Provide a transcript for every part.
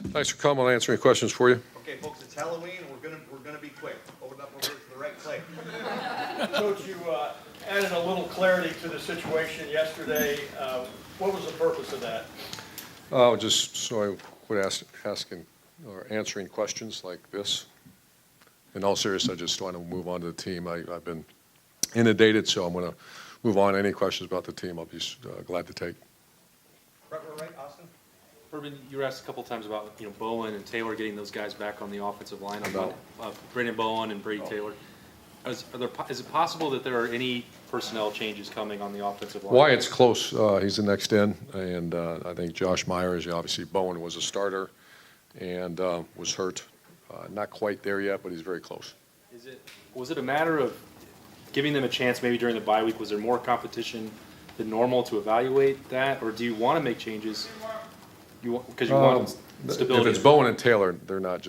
Thanks for coming. I'll answer any questions for you. Okay, folks, it's Halloween. We're gonna be quick. Open up over to the right plate. Coach, you added a little clarity to the situation yesterday. What was the purpose of that? Just so I quit asking or answering questions like this. In all seriousness, I just want to move on to the team. I've been inundated, so I'm going to move on. Any questions about the team, I'll be glad to take. Front row right, Austin. Urban, you were asked a couple times about Bowen and Taylor getting those guys back on the offensive line. Brandon Bowen and Brady Taylor. Is it possible that there are any personnel changes coming on the offensive line? Wyatt's close. He's the next in, and I think Josh Meyer is obviously. Bowen was a starter and was hurt. Not quite there yet, but he's very close. Was it a matter of giving them a chance maybe during the bye week? Was there more competition than normal to evaluate that, or do you want to make changes? Because you want stability. If it's Bowen and Taylor, they're not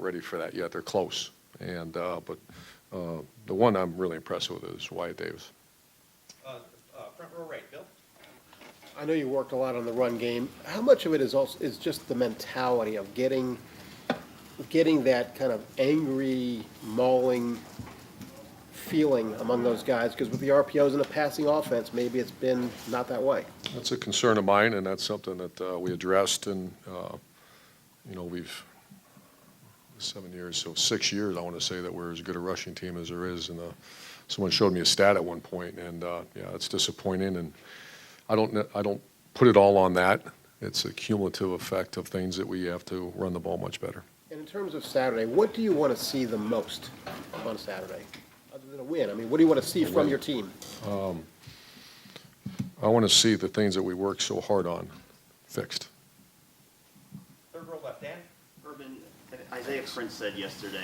ready for that yet. They're close, and but the one I'm really impressed with is Wyatt Davis. Front row right, Bill. I know you worked a lot on the run game. How much of it is just the mentality of getting that kind of angry, mauling feeling among those guys? Because with the RPOs and the passing offense, maybe it's been not that way. That's a concern of mine, and that's something that we addressed. And we've 7 years, so 6 years. I want to say that we're as good a rushing team as there is. And someone showed me a stat at one point, and yeah, it's disappointing. And I don't put it all on that. It's a cumulative effect of things that we have to run the ball much better. And in terms of Saturday, what do you want to see the most on Saturday, other than a win? I mean, what do you want to see from your team? I want to see the things that we work so hard on fixed. Third row left, Dan. Urban, Isaiah Prince said yesterday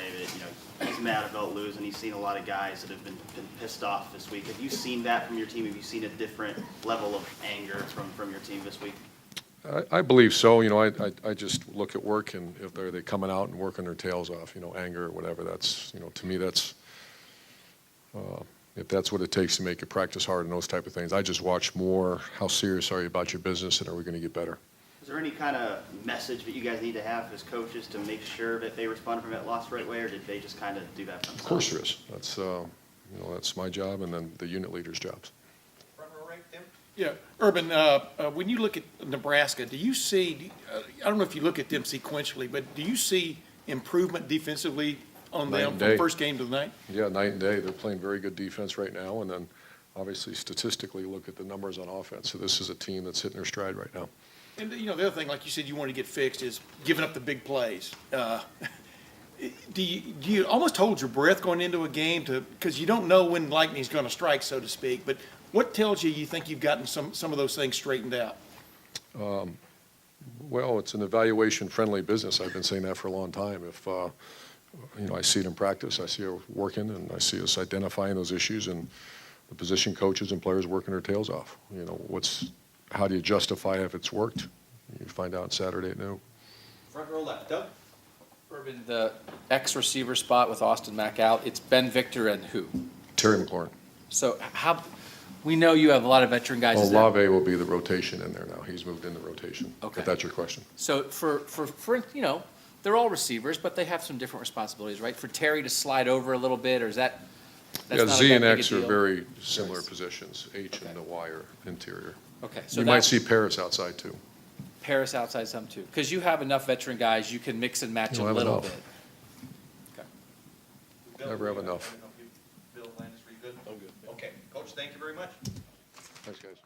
that he's mad about losing. He's seen a lot of guys that have been pissed off this week. Have you seen that from your team? Have you seen a different level of anger from your team this week? I believe so. I just look at work, and if they're coming out and working their tails off, anger or whatever. That's to me that's if that's what it takes to make you practice hard and those type of things. I just watch more. How serious are you about your business, and are we going to get better? Is there any kind of message that you guys need to have as coaches to make sure that they respond from that loss the right way, or did they just kind of do that themselves? Of course there is. That's that's my job, and then the unit leaders' jobs. Front row right, Tim. Yeah, Urban, when you look at Nebraska, do you see, I don't know if you look at them sequentially, but do you see improvement defensively on them from first game to the night? Yeah, night and day. They're playing very good defense right now, and then obviously statistically look at the numbers on offense. So this is a team that's hitting their stride right now. And the other thing, like you said, you want to get fixed is giving up the big plays. Do you almost hold your breath going into a game because you don't know when lightning's going to strike, so to speak, but what tells you think you've gotten some of those things straightened out? Well, it's an evaluation-friendly business. I've been saying that for a long time. If I see it in practice, I see it working, and I see us identifying those issues, and the position coaches and players working their tails off. How do you justify if it's worked? You find out Saturday at noon. Front row left, Doug. Urban, the ex-receiver spot with Austin Mack out, it's Ben Victor and who? Terry McLaurin. So we know you have a lot of veteran guys. Well, Olave will be the rotation in there now. He's moved into rotation. Okay. If that's your question. So for they're all receivers, but they have some different responsibilities, right? For Terry to slide over a little bit, or is that? That's not Z that and big a X are deal? very similar positions. H and the Y are interior. Okay, so You might see Paris outside too. Paris outside some too, because you have enough veteran guys, you can mix and match a little bit. Okay. Bill, Never have enough. Bill Landis, are you good? I'm good. Okay, Coach, thank you very much. Thanks, guys.